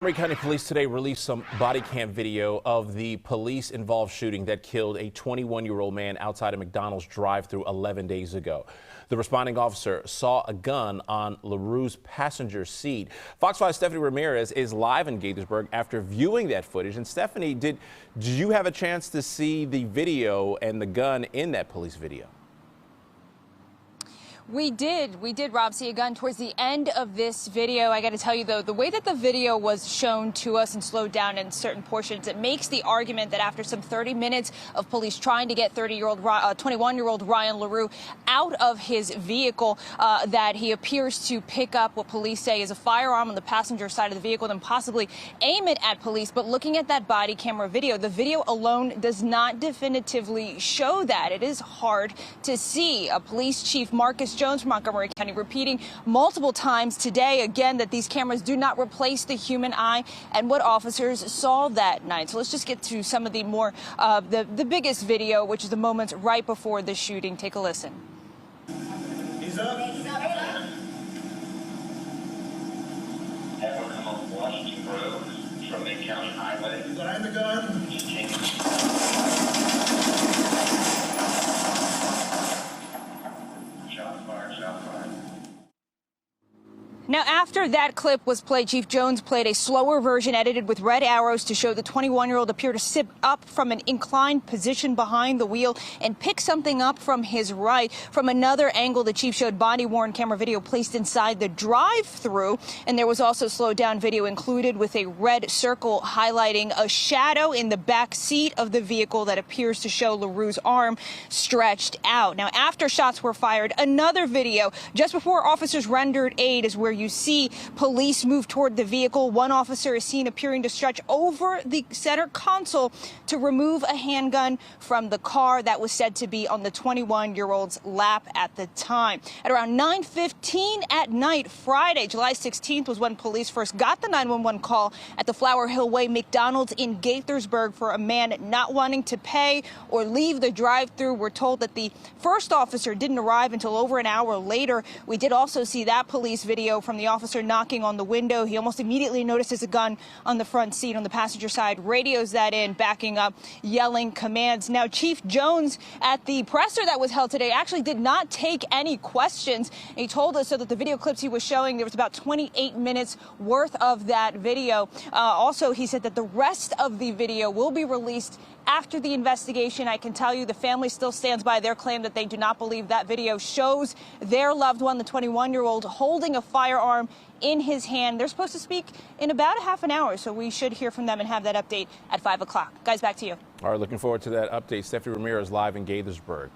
Montgomery County Police today released some body cam video of the police-involved shooting that killed a 21-year-old man outside a McDonald's drive-thru 11 days ago. The responding officer saw a gun on LaRue's passenger seat. Fox 5's Stephanie Ramirez is live in Gaithersburg after viewing that footage. And Stephanie, did you have a chance to see the video and the gun in that police video? We did, Rob, see a gun towards the end of this video. I got to tell you, though, the way that the video was shown to us and slowed down in certain portions, it makes the argument that after some 30 minutes of police trying to get 21-year-old Ryan LaRue out of his vehicle, that he appears to pick up what police say is a firearm on the passenger side of the vehicle and possibly aim it at police. But looking at that body camera video, the video alone does not definitively show that. It is hard to see. Police Chief Marcus Jones from Montgomery County repeating multiple times today, again, that these cameras do not replace the human eye and what officers saw that night. So let's just get to some of the more, the biggest video, which is the moments right before the shooting. Take a listen. He's up. Ever come up Washington Road from the county highway? Behind the gun. Now, after that clip was played, Chief Jones played a slower version edited with red arrows to show the 21-year-old appear to sit up from an inclined position behind the wheel and pick something up from his right. From another angle, the chief showed body-worn camera video placed inside the drive-thru, and there was also slowed-down video included with a red circle highlighting a shadow in the back seat of the vehicle that appears to show LaRue's arm stretched out. Now, after shots were fired, another video just before officers rendered aid is where you see police move toward the vehicle. One officer is seen appearing to stretch over the center console to remove a handgun from the car that was said to be on the 21-year-old's lap at the time. At around 9:15 at night, Friday, July 16th, was when police first got the 911 call at the Flower Hill Way McDonald's in Gaithersburg for a man not wanting to pay or leave the drive-thru. We're told that the first officer didn't arrive until over an hour later. We did also see that police video from the officer knocking on the window. He almost immediately notices a gun on the front seat on the passenger side, radios that in, backing up, yelling commands. Now, Chief Jones at the presser that was held today actually did not take any questions. He told us so that the video clips he was showing, there was about 28 minutes worth of that video. Also, he said that the rest of the video will be released after the investigation. I can tell you the family still stands by their claim that they do not believe that video shows their loved one, the 21-year-old, holding a firearm in his hand. They're supposed to speak in about a half an hour, so we should hear from them and have that update at 5 o'clock. Guys, back to you. All right, looking forward to that update. Stephanie Ramirez live in Gaithersburg.